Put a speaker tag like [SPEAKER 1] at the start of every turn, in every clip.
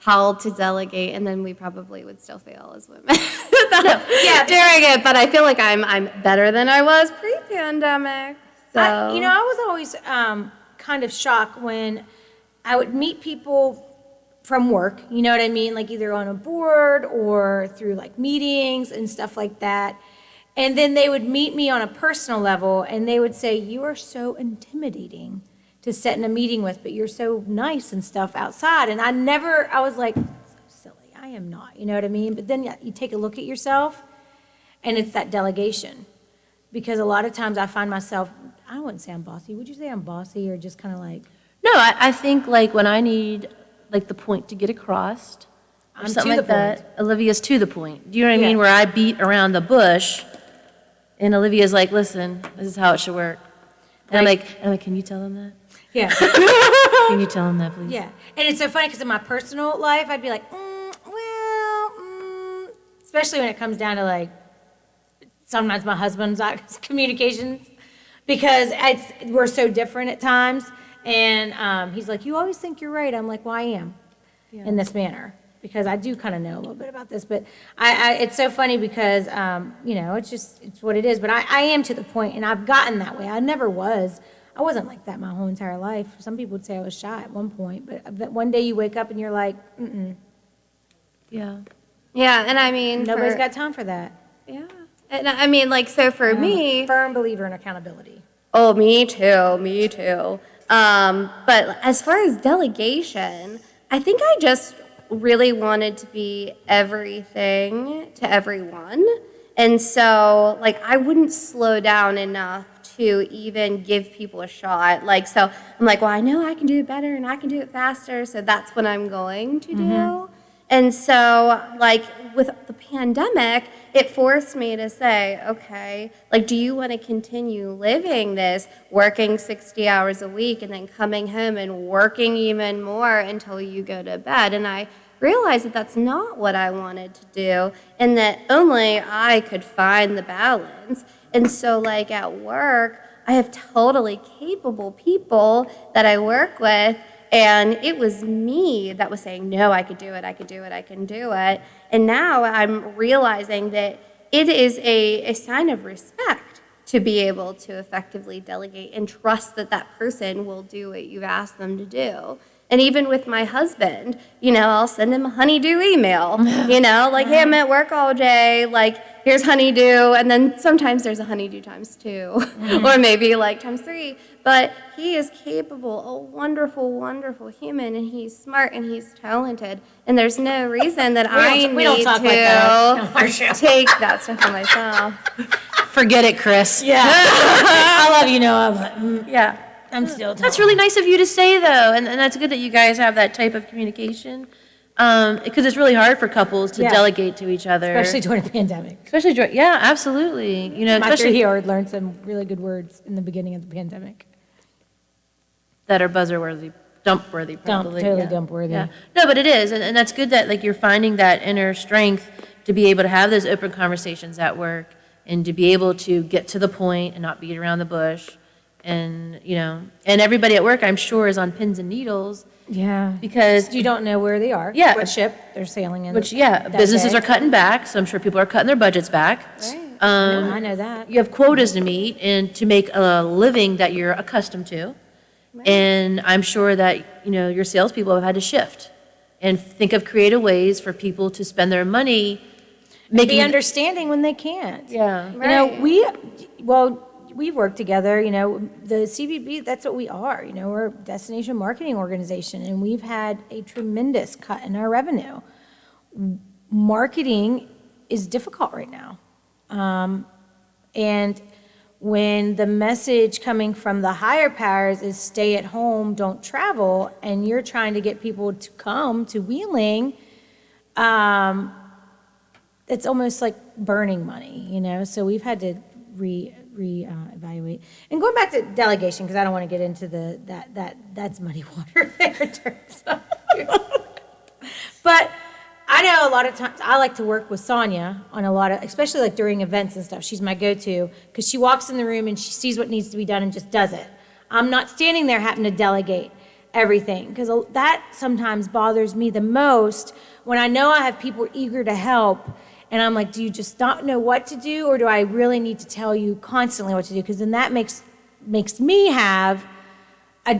[SPEAKER 1] how to delegate, and then we probably would still fail as women. Doing it, but I feel like I'm better than I was pre-pandemic. So
[SPEAKER 2] I was always kind of shocked when I would meet people from work, you know what I mean? Like either on a board or through like meetings and stuff like that. And then they would meet me on a personal level and they would say, you are so intimidating to sit in a meeting with, but you're so nice and stuff outside. And I was like, so silly, I am not, you know what I mean? But then you take a look at yourself and it's that delegation. Because a lot of times I find myself, I wouldn't say I'm bossy. Would you say I'm bossy or just kind of like?
[SPEAKER 3] No, I think like when I need like the point to get across, or
[SPEAKER 2] I'm
[SPEAKER 3] something
[SPEAKER 2] to
[SPEAKER 3] like
[SPEAKER 2] the
[SPEAKER 3] that.
[SPEAKER 2] point.
[SPEAKER 3] Olivia's to the point. Do you know what I
[SPEAKER 2] Yeah.
[SPEAKER 3] mean? Where I beat around the bush, and Olivia's like, "Listen, this is how it should work." And I'm like, "Can you tell them that?
[SPEAKER 2] Yeah.
[SPEAKER 3] Can you tell them that, please?"
[SPEAKER 2] Yeah. And it's so funny because in my personal life, I'd be like, especially when it comes down to like, sometimes my husband's communications, because we're so different at times. And he's like, you always think you're right. I'm like, well, I am in this manner because I do kind of know a little bit about this. But it's so funny because, it's what it is. But I am to the point, and I've gotten that way. I never was. I wasn't like that my whole entire life. Some people would say I was shy at one point. But one day you wake up and you're like,
[SPEAKER 3] Yeah.
[SPEAKER 1] yeah, and I mean,
[SPEAKER 2] nobody's got time for that.
[SPEAKER 1] Yeah, and I mean, like, so for me,
[SPEAKER 2] Firm believer in accountability.
[SPEAKER 1] oh, me too. But as far as delegation, I think I just really wanted to be everything to everyone. And so, like, I wouldn't slow down enough to even give people a shot. Like, so I'm like, well, I know I can do it better and I can do it faster, so that's what I'm going to do. And so, like, with the pandemic, it forced me to say, okay, like, do you want to continue living this, working 60 hours a week and then coming home and working even more until you go to bed? And I realized that that's not what I wanted to do and that only I could find the balance. And so, like, at work, I have totally capable people that I work with. And it was me that was saying, no, I can do it. And now I'm realizing that it is a sign of respect to be able to effectively delegate and trust that that person will do what you've asked them to do. And even with my husband, I'll send him a honeydew email, like, hey, I'm at work all day, like, here's honeydew, and then sometimes there's a honeydew times 2, or maybe like times 3, but he is capable, a wonderful, wonderful human, and he's smart and he's talented, and there's no reason that I need to take that stuff for myself.
[SPEAKER 3] Forget it, Chris.
[SPEAKER 2] Yeah. I love you, Noah.
[SPEAKER 3] Yeah.
[SPEAKER 2] I'm still
[SPEAKER 3] That's really nice of you to say, though, and that's good that you guys have that type of communication, because it's really hard for couples to delegate to each other.
[SPEAKER 2] Especially during a pandemic.
[SPEAKER 3] Yeah, absolutely.
[SPEAKER 2] My 3-year-old learned some really good words in the beginning of the pandemic.
[SPEAKER 3] That are buzzer-worthy, dump-worthy, probably.
[SPEAKER 2] Dump-worthy.
[SPEAKER 3] Yeah. No, but it is, and that's good that, like, you're finding that inner strength to be able to have those open conversations at work and to be able to get to the point and not beat around the bush. And, and everybody at work, I'm sure, is on pins and needles.
[SPEAKER 2] Yeah.
[SPEAKER 3] Because
[SPEAKER 2] you don't know where they are.
[SPEAKER 3] Yeah.
[SPEAKER 2] What ship they're sailing in.
[SPEAKER 3] Businesses are cutting back, so I'm sure people are cutting their budgets back.
[SPEAKER 1] Right.
[SPEAKER 2] I know that.
[SPEAKER 3] You have quotas to meet and to make a living that you're accustomed to. Right. And I'm sure that, your salespeople have had to shift and think of creative ways for people to spend their money.
[SPEAKER 2] Be understanding when they can't.
[SPEAKER 3] Yeah.
[SPEAKER 2] Right. We've worked together, the CBB, that's what we are, we're a destination marketing organization, and we've had a tremendous cut in our revenue. Marketing is difficult right now. And when the message coming from the higher powers is stay at home, don't travel, and you're trying to get people to come to Wheeling, it's almost like burning money, so we've had to reevaluate. And going back to delegation, because I don't want to get into that's muddy water there in terms of but I know a lot of times I like to work with Sonia on a lot of, especially like during events and stuff. She's my go-to because she walks in the room and she sees what needs to be done and just does it. I'm not standing there having to delegate. everything. Because that sometimes bothers me the most when I know I have people eager to help. And I'm like, do you just not know what to do? Or do I really need to tell you constantly what to do? Because then that makes me have I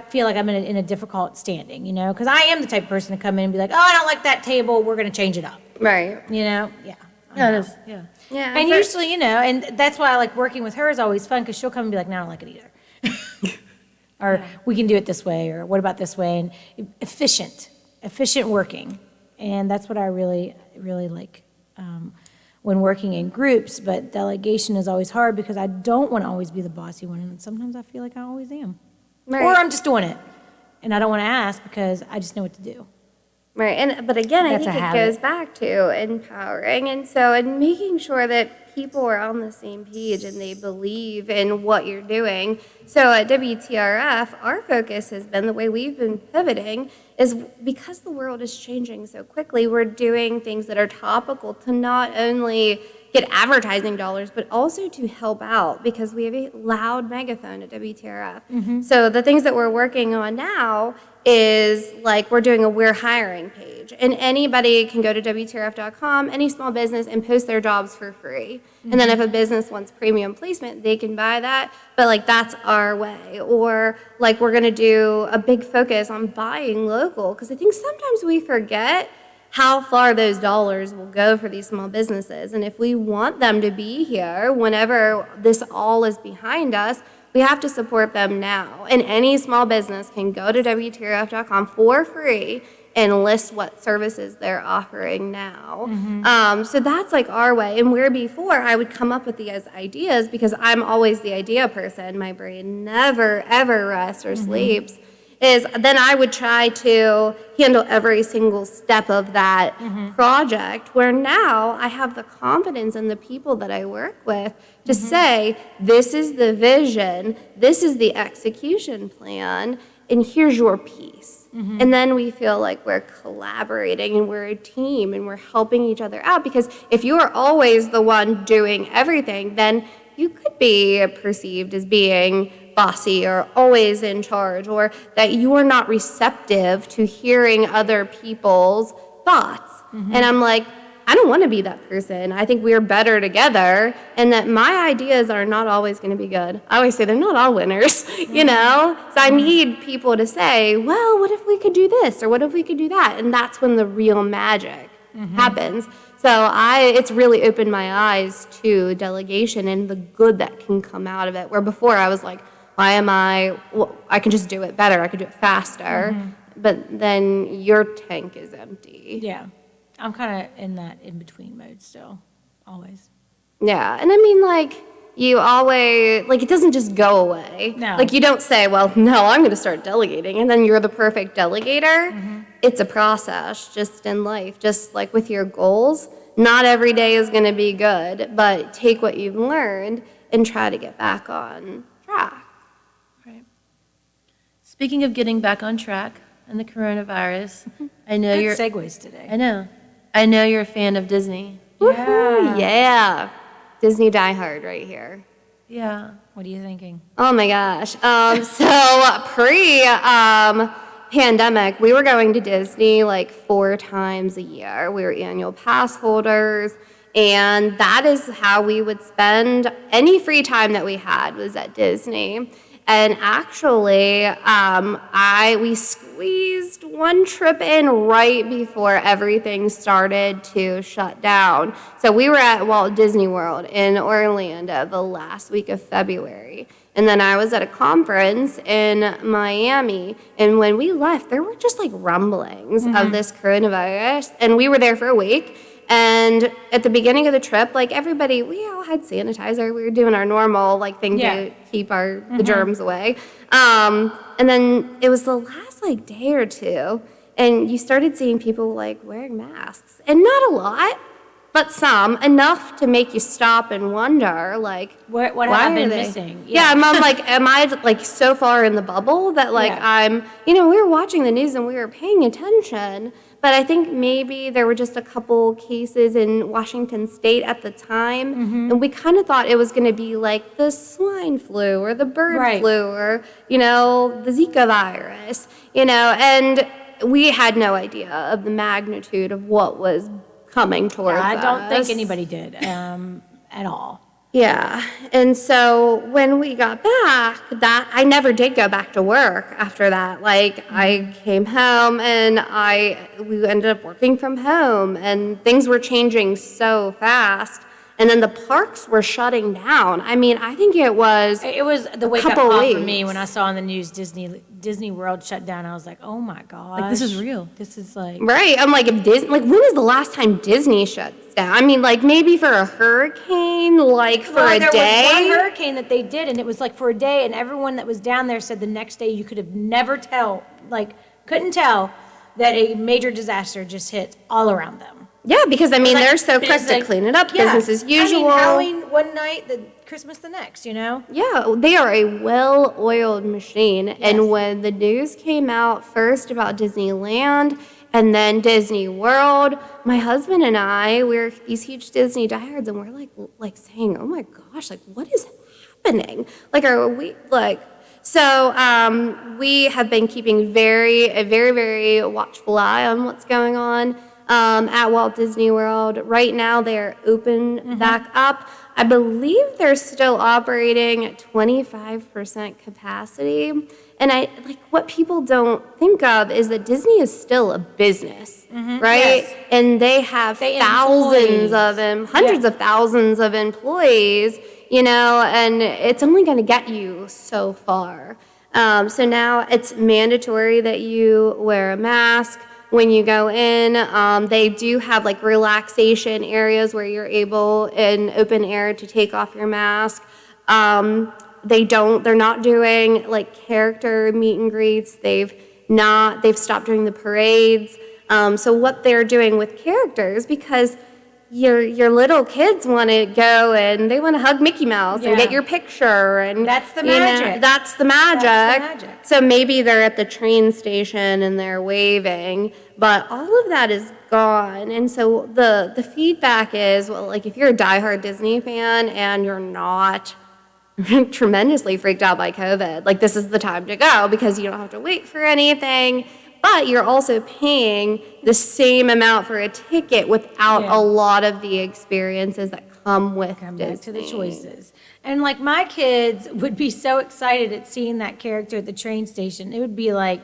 [SPEAKER 2] feel like I'm in a difficult standing, you know? Because I am the type of person to come in and be like, oh, I don't like that table. We're going to change it up.
[SPEAKER 1] Right.
[SPEAKER 2] You know? Yeah.
[SPEAKER 3] Yeah, it is, yeah.
[SPEAKER 1] Yeah.
[SPEAKER 2] And usually, you know, and that's why I like working with her is always fun because she'll come and be like, no, I don't like it either. Or we can do it this way, or what about this way? And efficient working. And that's what I really, really like when working in groups. But delegation is always hard because I don't want to always be the bossy one. And sometimes I feel like I always am.
[SPEAKER 1] Right.
[SPEAKER 2] Or I'm just doing it. And I don't want to ask because I just know what to do.
[SPEAKER 1] Right. But again, I
[SPEAKER 2] That's
[SPEAKER 1] think
[SPEAKER 2] a
[SPEAKER 1] it
[SPEAKER 2] habit.
[SPEAKER 1] goes back to empowering. And making sure that people are on the same page and they believe in what you're doing. So at WTRF, our focus has been the way we've been pivoting is because the world is changing so quickly, we're doing things that are topical to not only get advertising dollars, but also to help out because we have a loud megaphone at WTRF. So the things that we're working on now is like we're doing a we're hiring page, and anybody can go to WTRF.com, any small business, and post their jobs for free. And then if a business wants premium placement, they can buy that, but like that's our way. Or like we're gonna do a big focus on buying local, because I think sometimes we forget how far those dollars will go for these small businesses. And if we want them to be here whenever this all is behind us, we have to support them now. And any small business can go to WTRF.com for free and list what services they're offering now. So that's like our way. And where before I would come up with these ideas because I'm always the idea person. My brain never, ever rests or sleeps. Is then I would try to handle every single step of that project, where now I have the confidence in the people that I work with to say, this is the vision, this is the execution plan, and here's your piece. And then we feel like we're collaborating and we're a team and we're helping each other out, because if you're always the one doing everything, then you could be perceived as being bossy or always in charge, or that you are not receptive to hearing other people's thoughts. And I'm like, I don't want to be that person. I think we are better together, and that my ideas are not always going to be good. I always say they're not all winners, you know? So I need people to say, well, what if we could do this, or what if we could do that? And that's when the real magic happens. So it's really opened my eyes to delegation and the good that can come out of it, where before I was like, I can just do it better. I could do it faster. But then your tank is empty.
[SPEAKER 2] Yeah. I'm kind of in that in-between mode still, always.
[SPEAKER 1] Yeah. And I mean, like, you always, like, it doesn't just go away.
[SPEAKER 2] No.
[SPEAKER 1] Like, you don't say, well, no, I'm going to start delegating, and then you're the perfect delegator. It's a process just in life, just like with your goals. Not every day is going to be good, but take what you've learned and try to get back on track.
[SPEAKER 3] Right. Speaking of getting back on track and the coronavirus, I know
[SPEAKER 2] Good
[SPEAKER 3] you're.
[SPEAKER 2] segues today.
[SPEAKER 3] I know you're a fan of Disney.
[SPEAKER 1] Woohoo, yeah. Disney diehard right here.
[SPEAKER 3] Yeah.
[SPEAKER 2] What are you thinking?
[SPEAKER 1] Oh my gosh. So pre-pandemic, we were going to Disney like 4 times a year. We were annual pass holders, and that is how we would spend any free time that we had was at Disney. And actually, we squeezed one trip in right before everything started to shut down. So we were at Walt Disney World in Orlando the last week of February. And then I was at a conference in Miami. And when we left, there were just like rumblings of this coronavirus. And we were there for a week. And at the beginning of the trip, like everybody, we all had sanitizer. We were doing our normal like thing to keep the germs away. And then it was the last like day or two, and you started seeing people like wearing masks, and not a lot, but some, enough to make you stop and wonder like,
[SPEAKER 2] What
[SPEAKER 1] why
[SPEAKER 2] have I been
[SPEAKER 1] are they?
[SPEAKER 2] missing?
[SPEAKER 1] Yeah, I'm like, am I like so far in the bubble that like
[SPEAKER 2] Yeah.
[SPEAKER 1] we were watching the news and we were paying attention, but I think maybe there were just a couple cases in Washington State at the time, and we kind of thought it was going to be like the swine flu or the bird
[SPEAKER 2] Right.
[SPEAKER 1] flu or, the Zika virus, and we had no idea of the magnitude of what was coming towards us.
[SPEAKER 2] I don't think anybody did at all.
[SPEAKER 1] Yeah. And so when we got back, I never did go back to work after that. Like I came home and we ended up working from home and things were changing so fast. And then the parks were shutting down. I mean, I think it was
[SPEAKER 2] The wake up
[SPEAKER 1] couple
[SPEAKER 2] call for
[SPEAKER 1] weeks.
[SPEAKER 2] me when I saw on the news Disney World shut down. I was like, oh my gosh.
[SPEAKER 3] Like, this is real.
[SPEAKER 2] This is like.
[SPEAKER 1] right. I'm like, when is the last time Disney shuts down? I mean, like maybe for a hurricane, like for a
[SPEAKER 2] there
[SPEAKER 1] day.
[SPEAKER 2] was one hurricane that they did, and it was like for a day, and everyone that was down there said the next day you could have never couldn't tell that a major disaster just hit all around them.
[SPEAKER 1] Yeah, because I mean,
[SPEAKER 2] Like,
[SPEAKER 1] they're so quick
[SPEAKER 2] it's
[SPEAKER 1] to
[SPEAKER 2] like-
[SPEAKER 1] clean it up,
[SPEAKER 2] yeah.
[SPEAKER 1] business as usual.
[SPEAKER 2] I mean, Halloween one night, Christmas the next,
[SPEAKER 1] Yeah, they are a well-oiled machine.
[SPEAKER 2] Yes.
[SPEAKER 1] And when the news came out first about Disneyland and then Disney World, my husband and I, we're these huge Disney diehards, and we're like saying, "Oh my gosh, like what is happening? Like, are we like?" So we have been keeping a very, very watchful eye on what's going on at Walt Disney World. Right now, they're open back up. I believe they're still operating at 25% capacity. And what people don't think of is that Disney is still a business, right?
[SPEAKER 2] Yes.
[SPEAKER 1] And they have
[SPEAKER 2] They
[SPEAKER 1] thousands
[SPEAKER 2] employees.
[SPEAKER 1] of them, hundreds of thousands of employees, and it's only going to get you so far. So now it's mandatory that you wear a mask when you go in. They do have like relaxation areas where you're able in open air to take off your mask. They're not doing like character meet and greets. They've stopped doing the parades. So what they're doing with characters, because your little kids want to go and they want to hug Mickey Mouse and
[SPEAKER 2] Yeah.
[SPEAKER 1] get your picture, and
[SPEAKER 2] That's the magic.
[SPEAKER 1] That's the magic.
[SPEAKER 2] That's the magic.
[SPEAKER 1] So maybe they're at the train station and they're waving, but all of that is gone. And so the feedback is, well, like if you're a diehard Disney fan and you're not tremendously freaked out by COVID, like this is the time to go because you don't have to wait for anything. But you're also paying the same amount for a ticket without
[SPEAKER 2] Yeah.
[SPEAKER 1] a lot of the experiences that come with
[SPEAKER 2] Come
[SPEAKER 1] Disney.
[SPEAKER 2] back to the choices. And like my kids would be so excited at seeing that character at the train station. It would be like,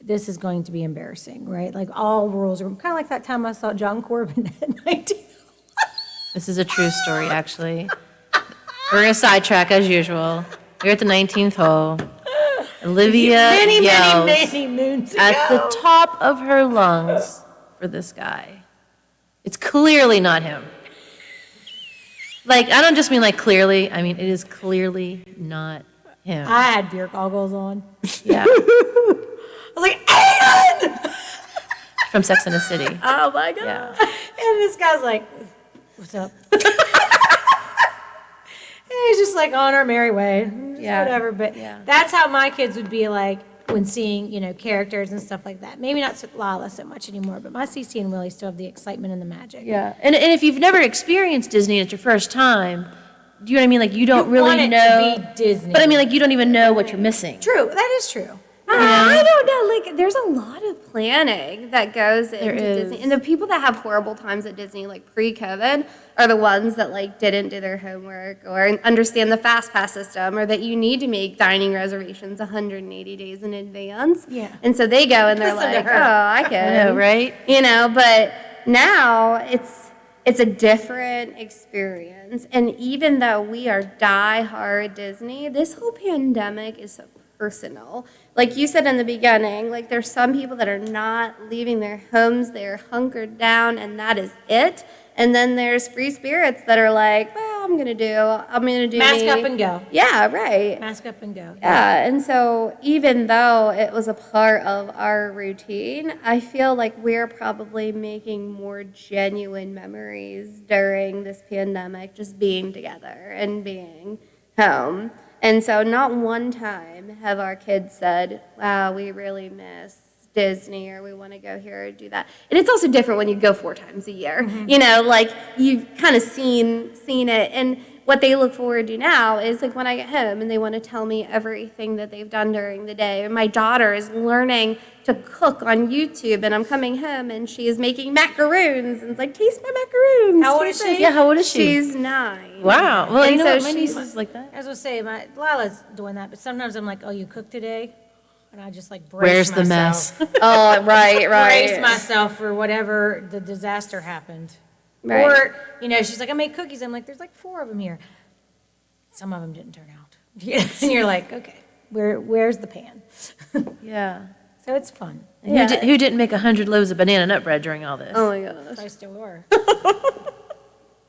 [SPEAKER 2] this is going to be embarrassing, right? Like all rules are kind of like that time I saw John Corbin at 19.
[SPEAKER 3] This is a true story, actually. We're going to sidetrack as usual. We're at the 19th hole. Olivia yells
[SPEAKER 2] many moons ago.
[SPEAKER 3] at the top of her lungs for this guy. It's clearly not him. Like, I don't just mean like clearly. I mean, it is clearly not him.
[SPEAKER 2] I had beer goggles on.
[SPEAKER 3] Yeah.
[SPEAKER 2] I was like, Aiden!
[SPEAKER 3] From Sex and the City.
[SPEAKER 2] Oh my God.
[SPEAKER 3] Yeah.
[SPEAKER 2] And this guy's like, what's up? And he's just like on our merry way.
[SPEAKER 3] Yeah.
[SPEAKER 2] Whatever. But
[SPEAKER 3] Yeah.
[SPEAKER 2] that's how my kids would be like when seeing, characters and stuff like that. Maybe not Lala so much anymore, but my Cece and Willie still have the excitement and the magic.
[SPEAKER 3] Yeah. And if you've never experienced Disney, it's your first time, do you know what I mean? Like, you don't really
[SPEAKER 2] want it
[SPEAKER 3] know.
[SPEAKER 2] to be Disney.
[SPEAKER 3] But I mean, like, you don't even know what you're missing.
[SPEAKER 2] True. That is true.
[SPEAKER 1] I don't know. Like, there's a lot of planning that goes into
[SPEAKER 3] is.
[SPEAKER 1] Disney, and the people that have horrible times at Disney, like pre-COVID, are the ones that like didn't do their homework or understand the fast pass system, or that you need to make dining reservations 180 days in advance.
[SPEAKER 2] Yeah.
[SPEAKER 1] And so they go and they're
[SPEAKER 2] Listen to
[SPEAKER 1] like,
[SPEAKER 2] her.
[SPEAKER 1] "Oh, I
[SPEAKER 3] I
[SPEAKER 1] can,"
[SPEAKER 3] know, right?
[SPEAKER 1] But now it's a different experience. And even though we are die-hard Disney, this whole pandemic is so personal. Like you said in the beginning, like there's some people that are not leaving their homes, they're hunkered down, and that is it. And then there's free spirits that are like, well, I'm gonna do
[SPEAKER 2] Mask
[SPEAKER 1] me.
[SPEAKER 2] up and go.
[SPEAKER 1] Yeah, right.
[SPEAKER 2] Mask up and go.
[SPEAKER 1] Yeah, and so even though it was a part of our routine, I feel like we're probably making more genuine memories during this pandemic, just being together and being home. And so not one time have our kids said, wow, we really missed Disney, or we want to go here or do that. And it's also different when you go 4 times a year. You know, like you've kind of seen it. And what they look forward to now is like when I get home and they want to tell me everything that they've done during the day. And my daughter is learning to cook on YouTube, and I'm coming home and she is making macaroons and it's like, taste my macaroons.
[SPEAKER 2] How old is she?
[SPEAKER 3] Yeah, how old is she?
[SPEAKER 1] She's 9.
[SPEAKER 3] Wow. Well,
[SPEAKER 1] And
[SPEAKER 3] you know
[SPEAKER 1] so
[SPEAKER 3] what? My
[SPEAKER 1] she's-
[SPEAKER 3] niece is like that.
[SPEAKER 2] I was gonna say, Lila's doing that, but sometimes I'm like, oh, you cooked today? And I just like
[SPEAKER 3] Where's
[SPEAKER 2] brace
[SPEAKER 3] the
[SPEAKER 2] myself.
[SPEAKER 3] mess?
[SPEAKER 1] Oh, right.
[SPEAKER 2] Brace myself for whatever the disaster happened.
[SPEAKER 1] Right.
[SPEAKER 2] Or, you know, she's like, I made cookies. I'm like, there's like 4 of them here. Some of them didn't turn out. And you're like, okay, where's the pan?
[SPEAKER 3] Yeah.
[SPEAKER 2] So it's fun.
[SPEAKER 3] And who didn't make 100 loaves of banana nut bread during all this?
[SPEAKER 1] Oh my gosh.
[SPEAKER 2] I still are.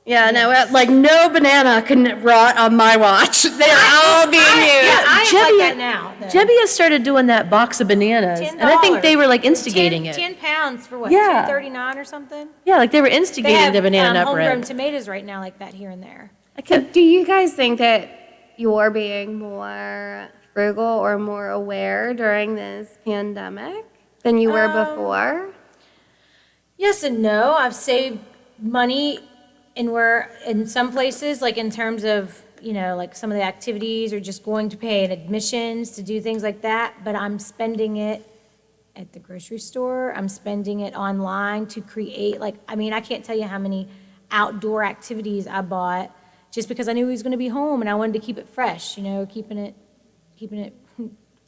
[SPEAKER 1] Yeah, no, like no banana can rot on my watch. They're all being used.
[SPEAKER 2] I ain't
[SPEAKER 3] Jebby-
[SPEAKER 2] like that now. though.
[SPEAKER 3] Jebby has started doing that box of bananas, and I think they were like instigating it.
[SPEAKER 2] 10 pounds for what,
[SPEAKER 3] Yeah.
[SPEAKER 2] $2.39 or something?
[SPEAKER 3] Yeah, like they were
[SPEAKER 2] They
[SPEAKER 3] instigating
[SPEAKER 2] have
[SPEAKER 3] the banana nut
[SPEAKER 2] homegrown
[SPEAKER 3] bread.
[SPEAKER 2] tomatoes right now like that here and there.
[SPEAKER 1] So do you guys think that you're being more frugal or more aware during this pandemic than you were before?
[SPEAKER 2] Yes and no. I've saved money in some places, like in terms of, you know, like some of the activities or just going to pay an admissions to do things like that, but I'm spending it at the grocery store. I'm spending it online to create, like, I mean, I can't tell you how many outdoor activities I bought just because I knew he was going to be home and I wanted to keep it fresh, you know, keeping it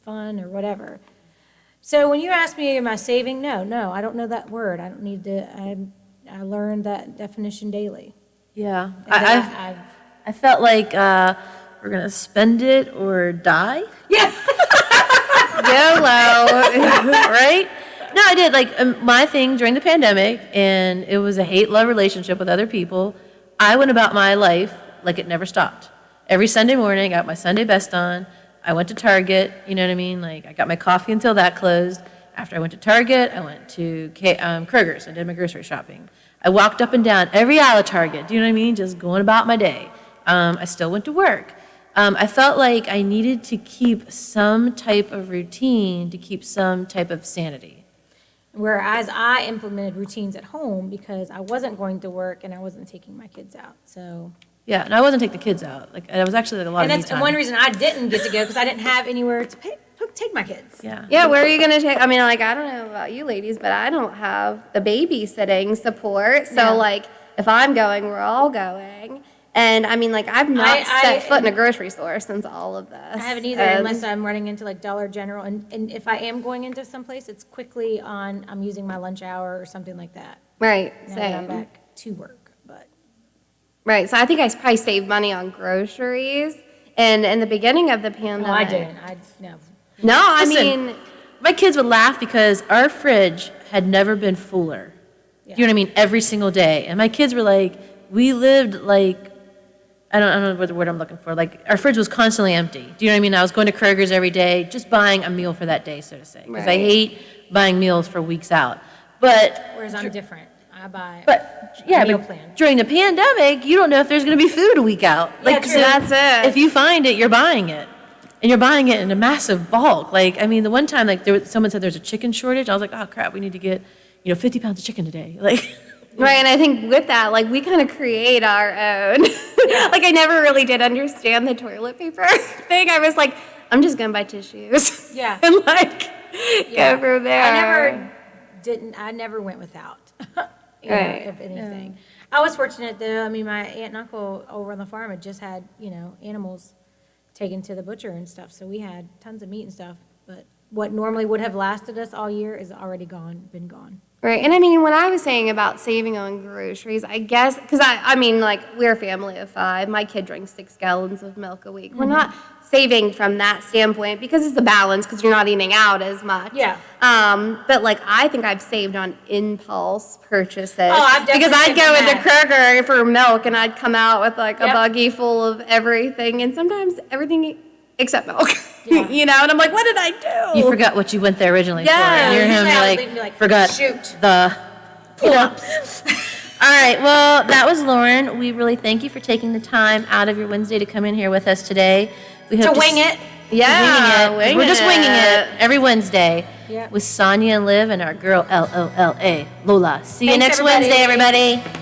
[SPEAKER 2] fun or whatever. So when you ask me, am I saving? No, I don't know that word. I don't need to, I learned that definition daily.
[SPEAKER 3] Yeah,
[SPEAKER 2] And then
[SPEAKER 3] I felt like we're gonna spend it or die.
[SPEAKER 2] Yeah.
[SPEAKER 1] YOLO.
[SPEAKER 3] Right? No, I did. Like, my thing during the pandemic, and it was a hate-love relationship with other people, I went about my life like it never stopped. Every Sunday morning, I got my Sunday best on. I went to Target, you know what I mean? Like, I got my coffee until that closed. After I went to Target, I went to Kroger's. I did my grocery shopping. I walked up and down every aisle of Target, do you know what I mean? Just going about my day. I still went to work. I felt like I needed to keep some type of routine to keep some type of sanity.
[SPEAKER 2] Whereas I implemented routines at home because I wasn't going to work and I wasn't taking my kids out, so.
[SPEAKER 3] Yeah, and I wasn't taking the kids out. Like, I was actually like a lot
[SPEAKER 2] And
[SPEAKER 3] of me
[SPEAKER 2] that's
[SPEAKER 3] time.
[SPEAKER 2] one reason I didn't get to go because I didn't have anywhere to take my kids.
[SPEAKER 3] Yeah.
[SPEAKER 1] Yeah, where are you going to take? I mean, like, I don't know about you ladies, but I don't have the babysitting support. So,
[SPEAKER 2] Yeah.
[SPEAKER 1] like, if I'm going, we're all going. And I mean, like, I've not set foot in a grocery store since all of this.
[SPEAKER 2] I haven't either unless I'm running into like Dollar General. And if I am going into someplace, it's quickly I'm using my lunch hour or something like that.
[SPEAKER 1] Right,
[SPEAKER 2] Now that I'm
[SPEAKER 1] same.
[SPEAKER 2] back to work, but.
[SPEAKER 1] Right, so I think I probably saved money on groceries. And in the beginning of the pandemic.
[SPEAKER 2] No, I didn't. No.
[SPEAKER 1] No, I
[SPEAKER 3] Listen,
[SPEAKER 1] mean,
[SPEAKER 3] My kids would laugh because our fridge had never been fuller.
[SPEAKER 2] Yeah.
[SPEAKER 3] You know what I mean? Every single day. And my kids were like, we lived like, I don't know what the word I'm looking for. Like, our fridge was constantly empty. Do you know what I mean? I was going to Kroger's every day, just buying a meal for that day, so to say. Because I
[SPEAKER 1] Right.
[SPEAKER 3] hate buying meals for weeks out. But
[SPEAKER 2] Whereas I'm different. I buy.
[SPEAKER 3] yeah,
[SPEAKER 2] meal
[SPEAKER 3] but
[SPEAKER 2] plan.
[SPEAKER 3] during the pandemic, you don't know if there's going to be food a week out. Like,
[SPEAKER 2] true.
[SPEAKER 3] so
[SPEAKER 1] That's it.
[SPEAKER 3] If you find it, you're buying it. And you're buying it in a massive bulk. Like, I mean, the one time, like, someone said there's a chicken shortage. I was like, oh, crap, we need to get, 50 pounds of chicken today. Like,
[SPEAKER 1] right, and I think with that, like, we kind of create our own. Like, I never really did understand the toilet paper thing. I was like, I'm just going to buy tissues.
[SPEAKER 2] Yeah.
[SPEAKER 1] And, like,
[SPEAKER 2] Yeah.
[SPEAKER 1] go from there.
[SPEAKER 2] I never went without,
[SPEAKER 1] Right.
[SPEAKER 2] if anything. I was fortunate though, I mean, my aunt and uncle over on the farm had just had, animals taken to the butcher and stuff, so we had tons of meat and stuff, but what normally would have lasted us all year is already been gone.
[SPEAKER 1] Right, and I mean, when I was saying about saving on groceries, I guess, because I mean, like, we're a family of 5. My kid drinks 6 gallons of milk a week. We're not saving from that standpoint because it's a balance because you're not eating out as much.
[SPEAKER 2] Yeah.
[SPEAKER 1] But, like, I think I've saved on impulse purchases.
[SPEAKER 2] Oh, I've definitely
[SPEAKER 1] because I'd
[SPEAKER 2] saved
[SPEAKER 1] go
[SPEAKER 2] on
[SPEAKER 1] into Kroger for milk and I'd come out with, like, a
[SPEAKER 2] Yep.
[SPEAKER 1] buggy full of everything, and sometimes everything except milk.
[SPEAKER 2] Yeah.
[SPEAKER 1] And I'm like, what did I do?
[SPEAKER 3] you forgot what you went there originally for.
[SPEAKER 1] Yes.
[SPEAKER 3] And you're home,
[SPEAKER 2] Yeah,
[SPEAKER 3] you're
[SPEAKER 2] they'd be
[SPEAKER 3] like,
[SPEAKER 2] like,
[SPEAKER 3] forgot
[SPEAKER 2] shoot.
[SPEAKER 3] the pull-ups. All right, well, that was Lauren. We really thank you for taking the time out of your Wednesday to come in here with us today. We hope
[SPEAKER 2] To wing
[SPEAKER 3] s-
[SPEAKER 2] it.
[SPEAKER 1] Yeah,
[SPEAKER 3] We're just winging it
[SPEAKER 1] it.
[SPEAKER 3] every Wednesday
[SPEAKER 2] Yeah.
[SPEAKER 3] with Sonia and Liv and our girl Lola. See you
[SPEAKER 2] Thanks,
[SPEAKER 3] next
[SPEAKER 2] everybody.
[SPEAKER 3] Wednesday, everybody.